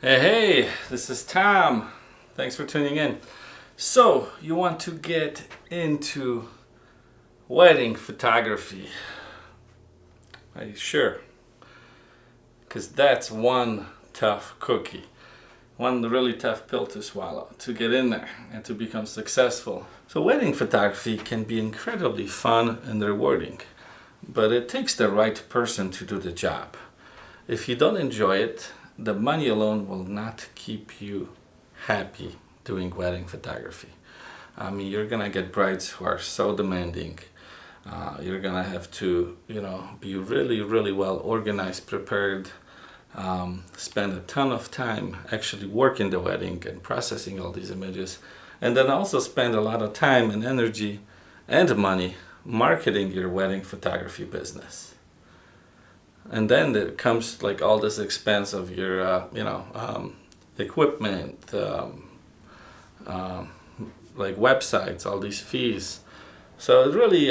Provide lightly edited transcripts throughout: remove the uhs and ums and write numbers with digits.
Hey, this is Tom. Thanks for tuning in. So, you want to get into wedding photography? Are you sure? Because that's one tough cookie, one really tough pill to swallow to get in there and to become successful. So, wedding photography can be incredibly fun and rewarding, but it takes the right person to do the job. If you don't enjoy it, the money alone will not keep you happy doing wedding photography. I mean, you're gonna get brides who are so demanding. You're gonna have to, be really, really well organized, prepared, spend a ton of time actually working the wedding and processing all these images, and then also spend a lot of time and energy and money marketing your wedding photography business. And then there comes like all this expense of your equipment, like websites, all these fees. So it really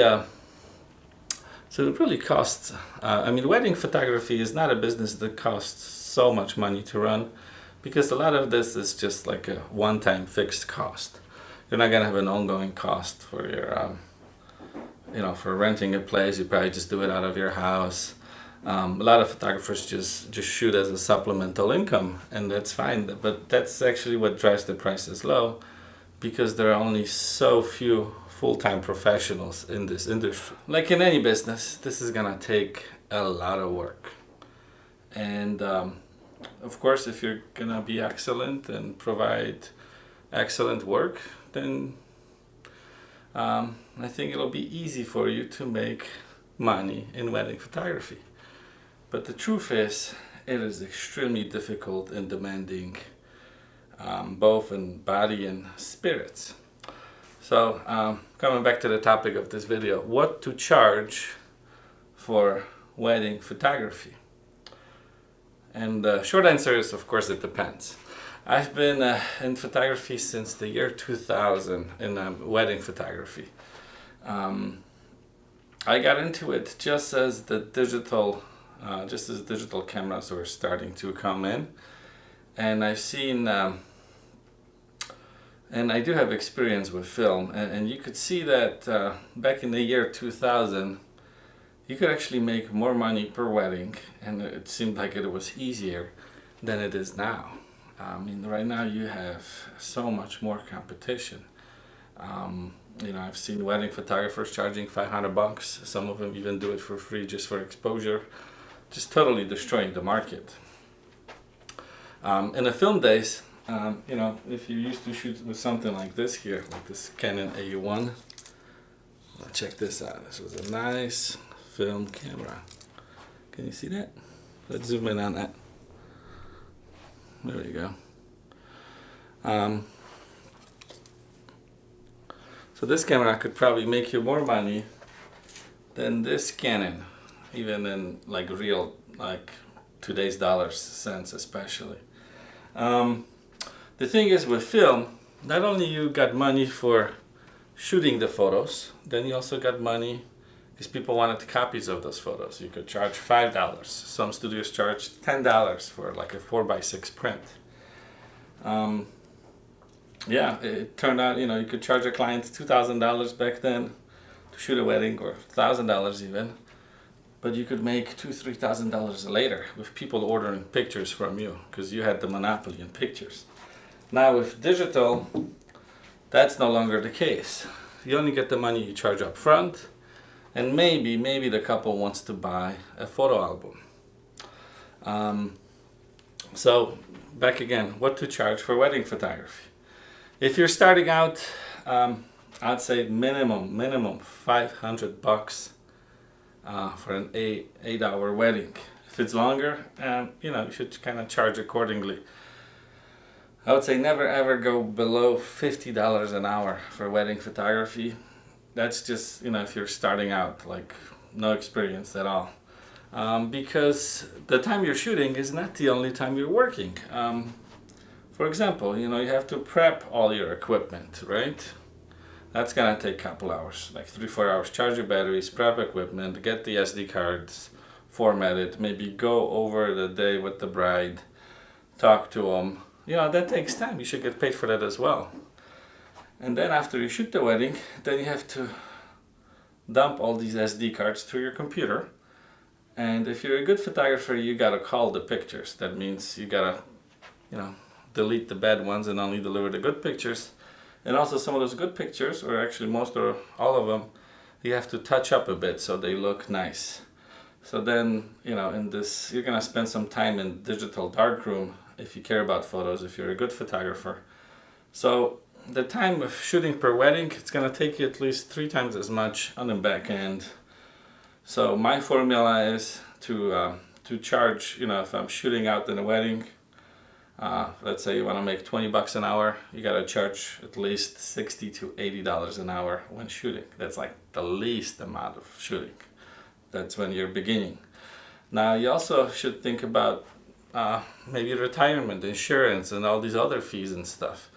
costs. Wedding photography is not a business that costs so much money to run, because a lot of this is just like a one-time fixed cost. You're not gonna have an ongoing cost for your for renting a place. You probably just do it out of your house. A lot of photographers just shoot as a supplemental income, and that's fine. But that's actually what drives the prices low, because there are only so few full-time professionals in this industry. Like in any business, this is gonna take a lot of work. And of course, if you're gonna be excellent and provide excellent work, then I think it'll be easy for you to make money in wedding photography. But the truth is, it is extremely difficult and demanding, both in body and spirits. So, coming back to the topic of this video, what to charge for wedding photography? And the short answer is, of course, it depends. I've been in photography since the year 2000 in wedding photography. I got into it just as digital cameras were starting to come in, and I've seen, and I do have experience with film, and you could see that back in the year 2000, you could actually make more money per wedding, and it seemed like it was easier than it is now. Right now you have so much more competition. I've seen wedding photographers charging $500. Some of them even do it for free just for exposure, just totally destroying the market. In the film days, if you used to shoot with something like this here, like this Canon AE1, check this out. This was a nice film camera. Can you see that? Let's zoom in on that. There you go. So this camera could probably make you more money than this Canon, even in like real, like today's dollars, cents especially. The thing is with film, not only you got money for shooting the photos, then you also got money because people wanted copies of those photos. You could charge $5. Some studios charge $10 for like a 4x6 print. It turned out, you could charge a client $2,000 back then to shoot a wedding, or $1,000 even. But you could make $2,000-$3,000 later with people ordering pictures from you, because you had the monopoly in pictures. Now with digital, that's no longer the case. You only get the money you charge up front, and maybe the couple wants to buy a photo album. So back again, what to charge for wedding photography? If you're starting out, I'd say minimum $500 for an 8-hour wedding. If it's longer, you should kind of charge accordingly. I would say never ever go below $50 an hour for wedding photography. That's just, if you're starting out, like no experience at all. Because the time you're shooting is not the only time you're working. For example, you have to prep all your equipment, right? That's gonna take a couple hours, like 3-4 hours. Charge your batteries, prep equipment, get the SD cards formatted, maybe go over the day with the bride talk to them. You know, that takes time. You should get paid for that as well. And then after you shoot the wedding, then you have to dump all these SD cards to your computer. And if you're a good photographer, you gotta call the pictures. That means you gotta, you know, delete the bad ones and only deliver the good pictures. And also some of those good pictures, or actually most or all of them, you have to touch up a bit so they look nice. So then, you know, in this, you're gonna spend some time in digital darkroom if you care about photos, if you're a good photographer. So the time of shooting per wedding, it's gonna take you at least 3 times as much on the back end. So my formula is to charge, you know, if I'm shooting out in a wedding, let's say you want to make $20 an hour, you got to charge at least $60 to $80 an hour when shooting. That's like the least amount of shooting. That's when you're beginning. Now you also should think about maybe retirement, insurance, and all these other fees and stuff.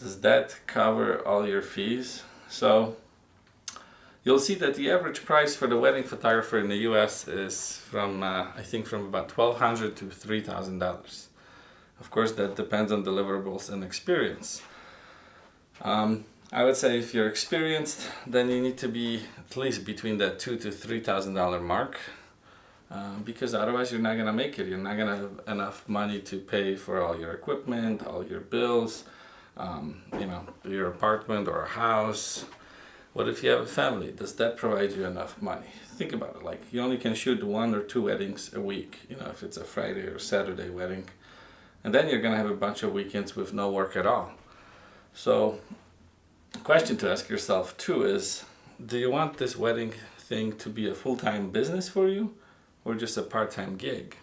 Does that cover all your fees? So you'll see that the average price for the wedding photographer in the US is from, I think, from about $1,200 to $3,000. Of course, that depends on deliverables and experience. I would say if you're experienced, then you need to be at least between that $2,000 to $3,000 mark, because otherwise you're not gonna make it. You're not gonna have enough money to pay for all your equipment, all your bills, you know, your apartment or a house. What if you have a family? Does that provide you enough money? Think about it. Like, you only can shoot 1 or 2 weddings a week, you know, if it's a Friday or Saturday wedding. And then you're going to have a bunch of weekends with no work at all. So, the question to ask yourself too is, do you want this wedding thing to be a full-time business for you or just a part-time gig?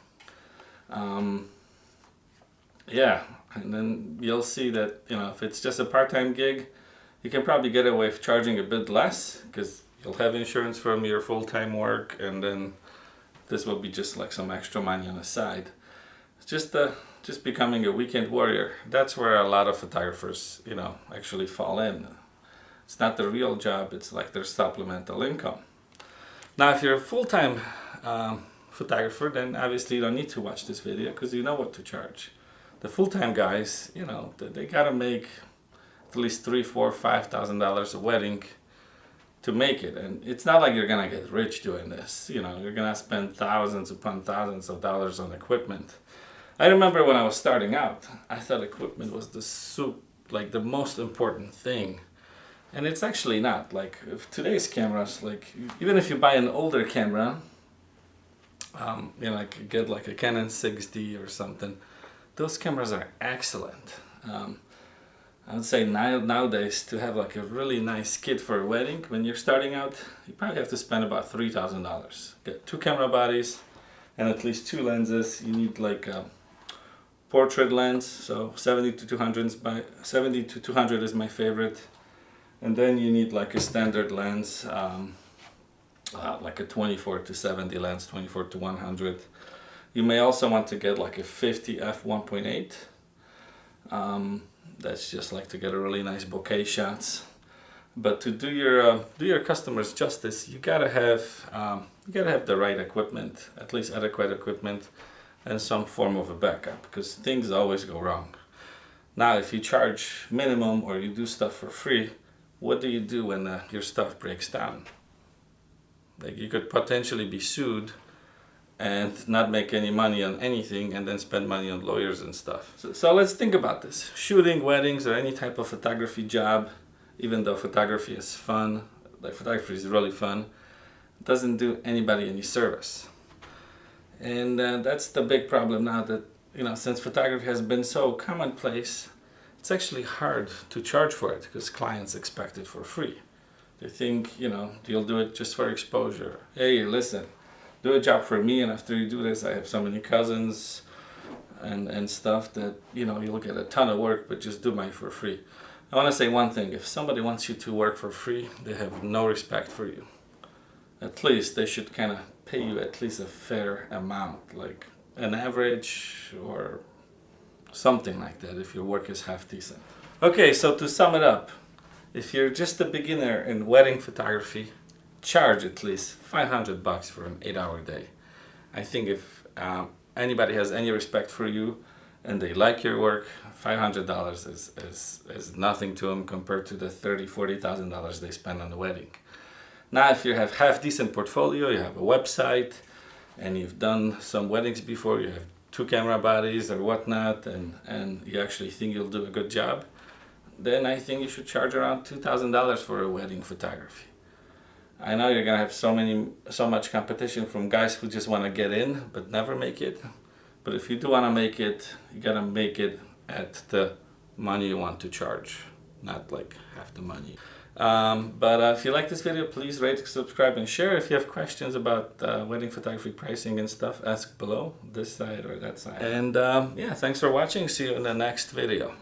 Yeah, and then you'll see that, you know, if it's just a part-time gig, you can probably get away with charging a bit less because you'll have insurance from your full-time work, and then this will be just like some extra money on the side. It's just becoming a weekend warrior. That's where a lot of photographers, you know, actually fall in. It's not the real job, it's like their supplemental income. Now, if you're a full-time photographer, then obviously you don't need to watch this video because you know what to charge. The full-time guys, you know, they gotta make at least $3,000, $4,000, $5,000 a wedding to make it. And it's not like you're gonna get rich doing this. You know, you're gonna spend thousands upon thousands of dollars on equipment. I remember when I was starting out, I thought equipment was the most important thing. And it's actually not. Like, if today's cameras, like, even if you buy an older camera, you know, like get like a Canon 6D or something, those cameras are excellent. I would say nowadays to have like a really nice kit for a wedding, when you're starting out, you probably have to spend about $3,000. Get 2 camera bodies and at least 2 lenses. You need like a portrait lens, so 70 to 200 is my favorite. And then you need like a standard lens, like a 24 to 70 lens, 24 to 100. You may also want to get like a 50 f1.8. That's just like to get a really nice bokeh shots. But to do your customers justice, you gotta have the right equipment, at least adequate equipment, and some form of a backup, because things always go wrong. Now, if you charge minimum or you do stuff for free, what do you do when your stuff breaks down? Like, you could potentially be sued and not make any money on anything, and then spend money on lawyers and stuff. So let's think about this. Shooting weddings or any type of photography job, even though photography is fun, like photography is really fun, doesn't do anybody any service. And that's the big problem now, that, you know, since photography has been so commonplace, it's actually hard to charge for it because clients expect it for free. They think, you know, you'll do it just for exposure. Hey, listen, do a job for me, and after you do this, I have so many cousins and stuff that, you know, you'll get a ton of work, but just do mine for free. I want to say one thing: if somebody wants you to work for free, they have no respect for you. At least they should kind of pay you at least a fair amount, like an average or something like that, if your work is half decent. Okay, so to sum it up, if you're just a beginner in wedding photography, charge at least $500 for an 8-hour day. I think if anybody has any respect for you and they like your work, $500 is nothing to them compared to the $30,000-$40,000 they spend on the wedding. Now, if you have half decent portfolio, you have a website, and you've done some weddings before, you have 2 camera bodies or whatnot, and you actually think you'll do a good job, then I think you should charge around $2,000 for a wedding photography. I know you're gonna have so much competition from guys who just want to get in but never make it. But if you do want to make it, you gotta make it at the money you want to charge, not like half the money. If you like this video, please rate, subscribe, and share. If you have questions about wedding photography pricing and stuff, ask below, this side or that side. And yeah, thanks for watching. See you in the next video.